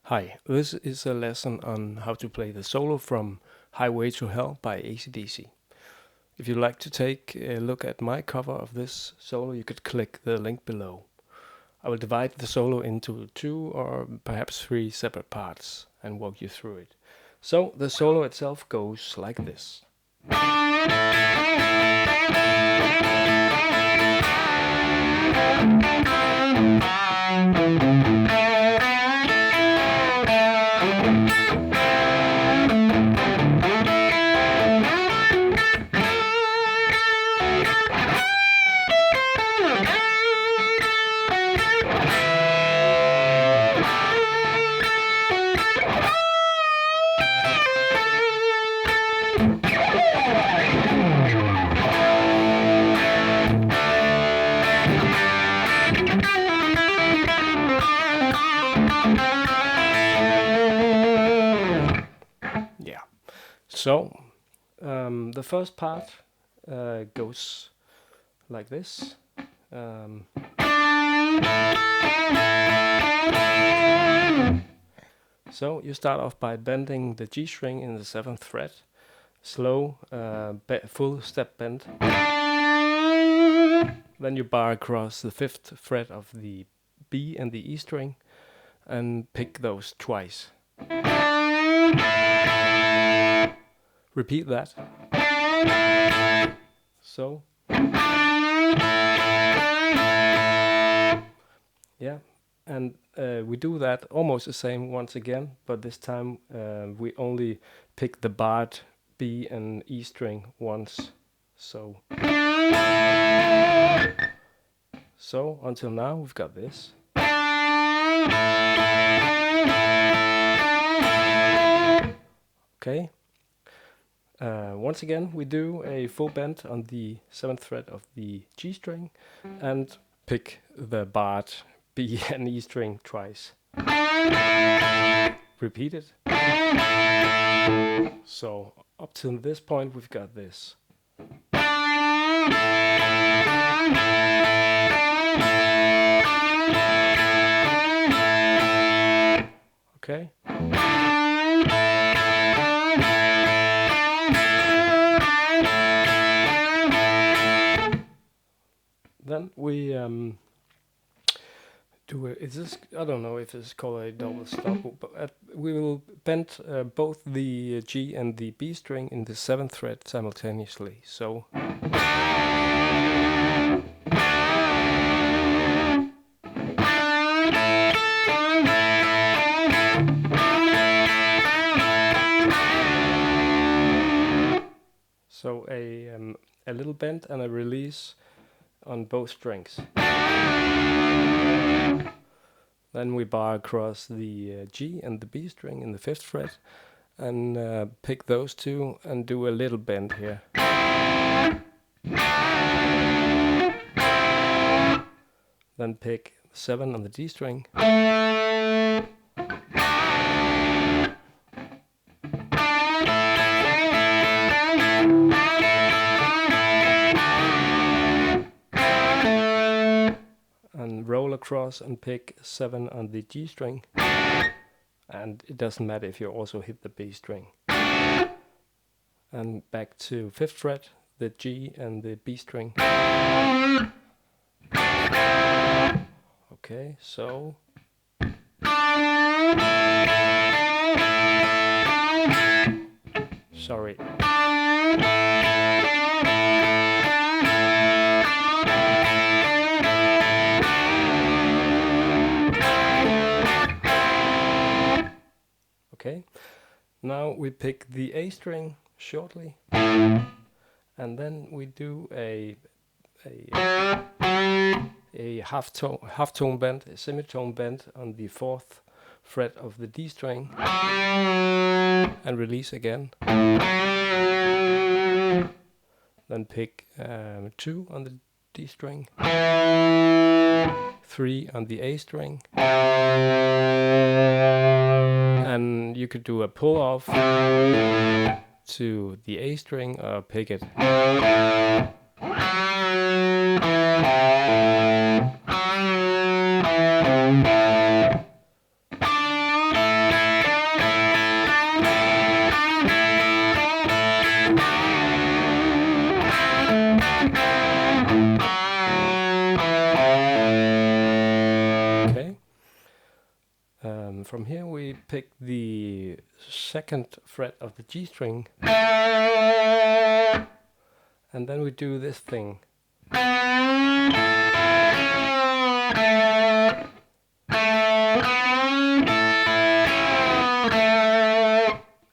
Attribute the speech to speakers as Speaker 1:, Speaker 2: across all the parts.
Speaker 1: Hi, this is a lesson on how to play the solo from Highway to Hell by AC/DC. If you'd like to take a look at my cover of this solo, you could click the link below. I will divide the solo into 2 or perhaps 3 separate parts and walk you through it. So the solo itself goes like this. Yeah. So the first part goes like this. So you start off by bending the G string in the 7th fret, slow, full step bend. Then you bar across the 5th fret of the B and the E string and pick those twice. Repeat that. So. Yeah, and we do that almost the same once again, but this time we only pick the barred B and E string once. So until now we've got this. Okay. Once again we do a full bend on the 7th fret of the G string and pick the barred B and E string twice. Repeat it. So up to this point we've got this. Okay. Then we do it. Is this? I don't know if it's called a double stop, but we will bend both the G and the B string in the 7th fret simultaneously. So. So a little bend and a release on both strings. Then we bar across the G and the B string in the 5th fret and pick those two and do a little bend here. Then pick 7 on the D string. And roll across and pick 7 on the G string, and it doesn't matter if you also hit the B string. And back to 5th fret, the G and the B string. Okay, so sorry. Okay, now we pick the A string shortly, and then we do a half tone bend, a semitone bend on the 4th fret of the D string, and release again. Then pick 2 on the D string, 3 on the A string, and you could do a pull off to the A string or pick it. From here we pick the second fret of the G string, and then we do this thing.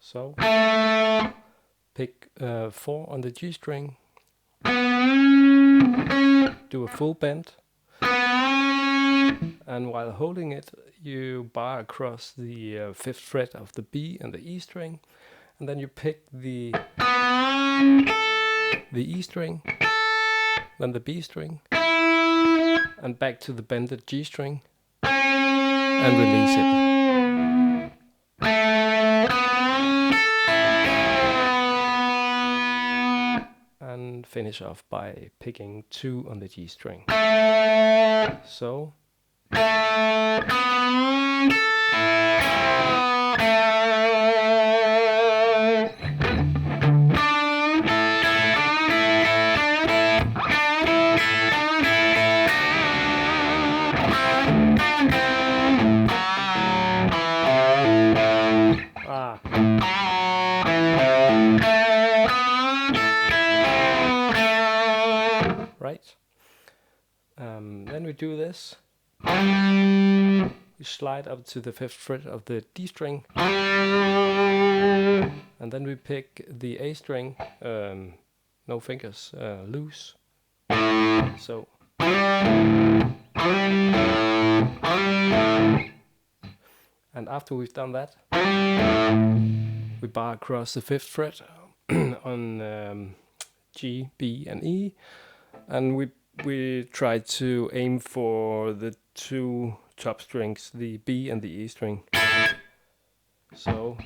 Speaker 1: So pick 4 on the G string, do a full bend, and while holding it you bar across the 5th fret of the B and the E string, and then you pick the E string, then the B string, and back to the bended G string, and release it. And finish off by picking 2 on the G string. So right. Then we do this. We slide up to the 5th fret of the D string, and then we pick the A string, no fingers, loose. So and after we've done that, we bar across the 5th fret on G, B, and E, and we try to aim for the 2 top strings, the B and the E string. So,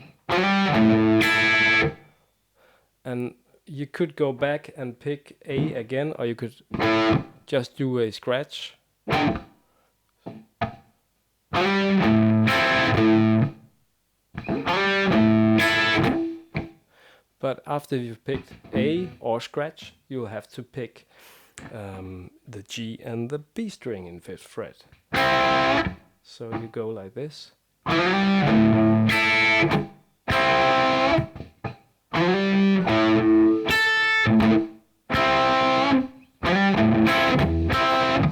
Speaker 1: and you could go back and pick A again, or you could just do a scratch. But after you've picked A or scratch, you'll have to pick the G and the B string in 5th fret. So you go like this.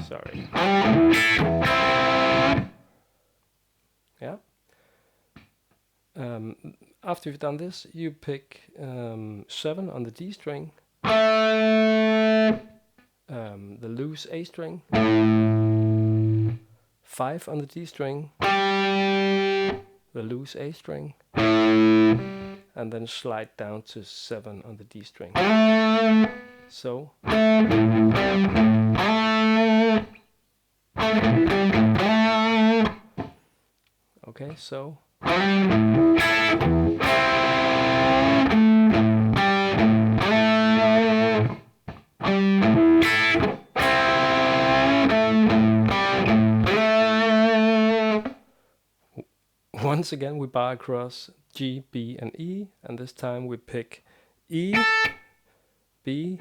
Speaker 1: Sorry. Yeah. After you've done this, you pick 7 on the D string, the loose A string, 5 on the D string, the loose A string, and then slide down to 7 on the D string. So okay, so once again we bar across G, B, and E, and this time we pick E, B,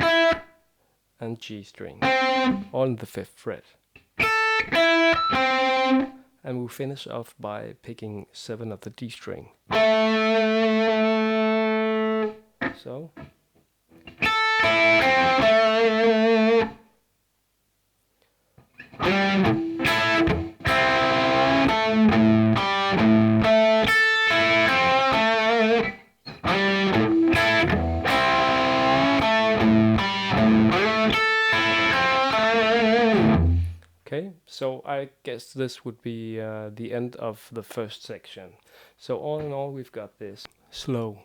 Speaker 1: and G string, all in the 5th fret. And we'll finish off by picking 7 of the D string. So okay, so I guess this would be the end of the first section. So all in all, we've got this slow.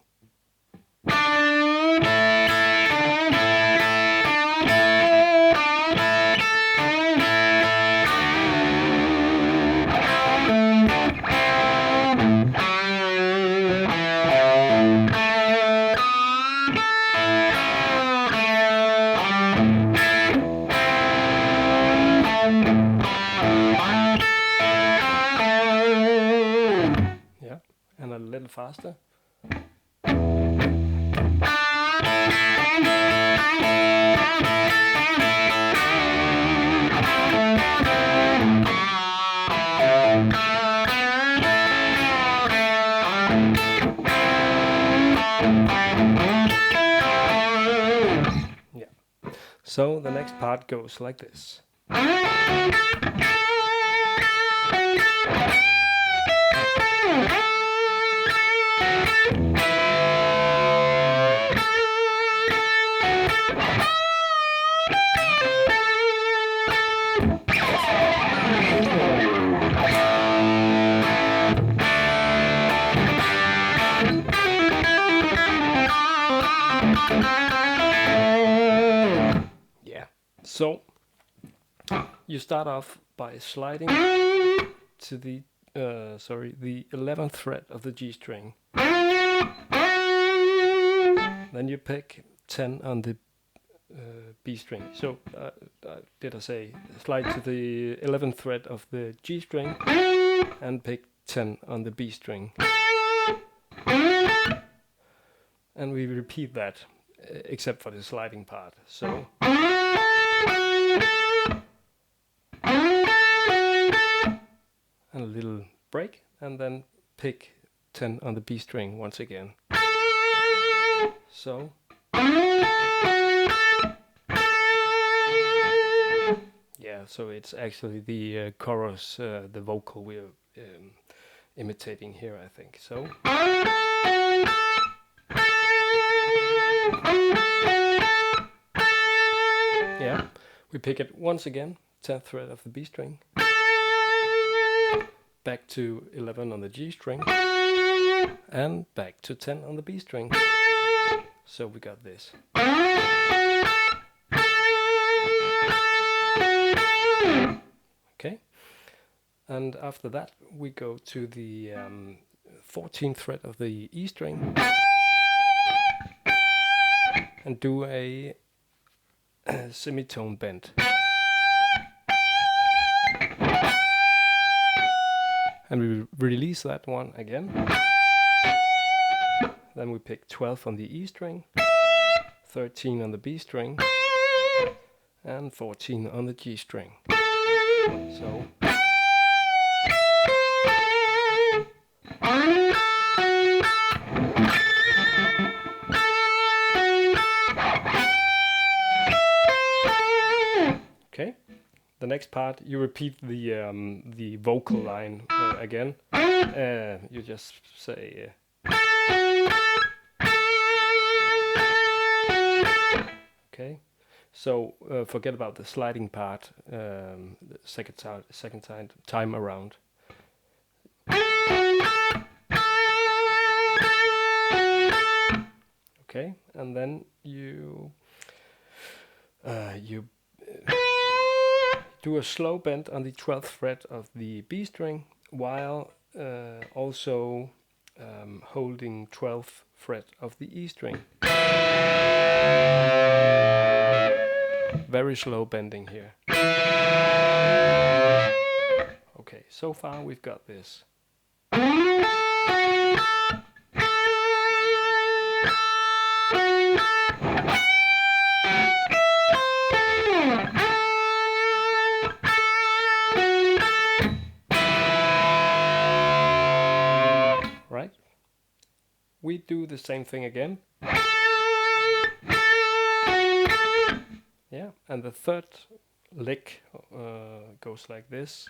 Speaker 1: Yeah, and a little faster. So the next part goes like this. Yeah, so you start off by sliding to the 11th fret of the G string. Then you pick 10 on the B string. So did I say slide to the 11th fret of the G string and pick 10 on the B string. And we repeat that except for the sliding part. So and a little break, and then pick 10 on the B string once again. So yeah, so it's actually the chorus, the vocal we're imitating here, I think. So yeah, we pick it once again, 10th fret of the B string, back to 11 on the G string, and back to 10 on the B string. So we got this. Okay, and after that we go to the 14th fret of the E string and do a semitone bend. And we release that one again. Then we pick 12 on the E string, 13 on the B string, and 14 on the G string. So okay. The next part, you repeat the vocal line again. You just say. Okay, so forget about the sliding part. The second time around. Okay, and then you do a slow bend on the 12th fret of the B string, while also holding 12th fret of the E string. Very slow bending here. Okay, so far we've got this. Right? We do the same thing again. Yeah, and the third lick goes like this.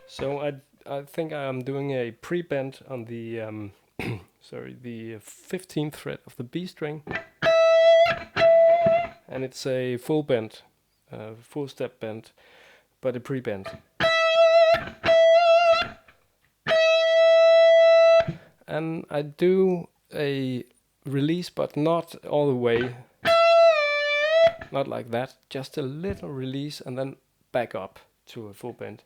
Speaker 1: So I think I'm doing a pre-bend on the the 15th fret of the B string, and it's a full bend, full step bend, but a pre-bend. And I do a release, but not all the way, not like that, just a little release and then back up to a full bend.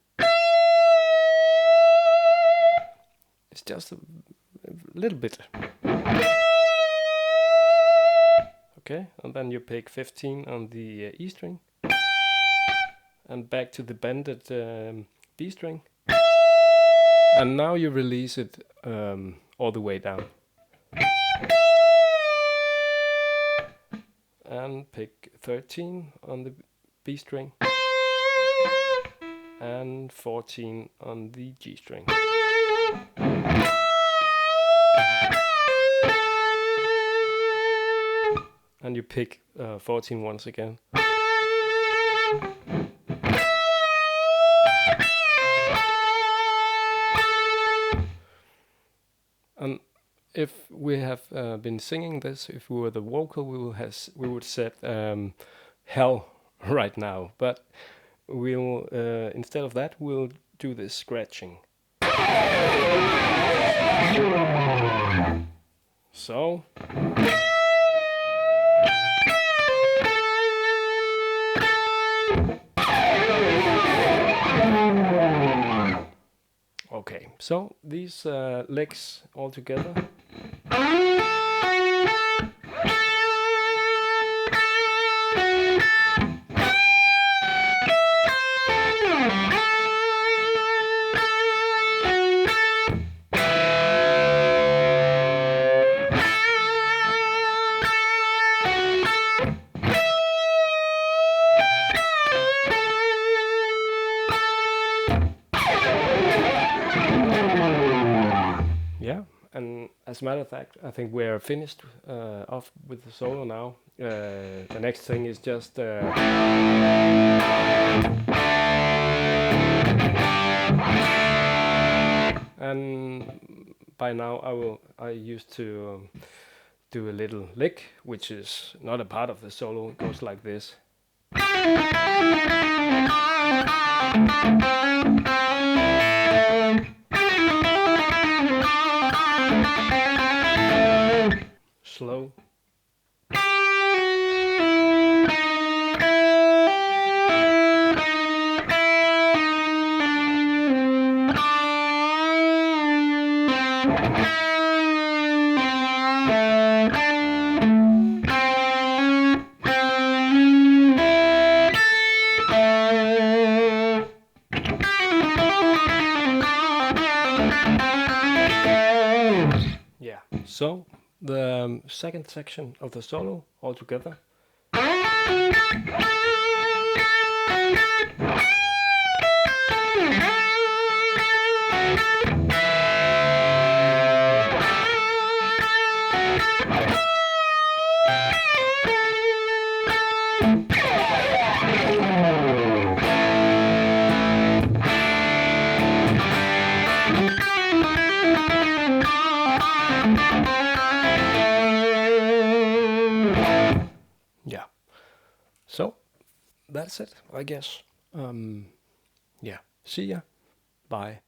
Speaker 1: It's just a little bit. Okay, and then you pick 15 on the E string and back to the bended B string. And now you release it all the way down. And pick 13 on the B string and 14 on the G string. And you pick 14 once again. And if we have been singing this, if we were the vocal, we would set hell right now. But we'll instead of that, we'll do this scratching. So. Okay, so these licks all together. Yeah, and as a matter of fact, I think we're finished off with the solo now. The next thing is just and by now I used to do a little lick, which is not a part of the solo. It goes like this. Slow. Yeah, so the second section of the solo all together. Yeah, so that's it, I guess. Yeah, see ya, bye.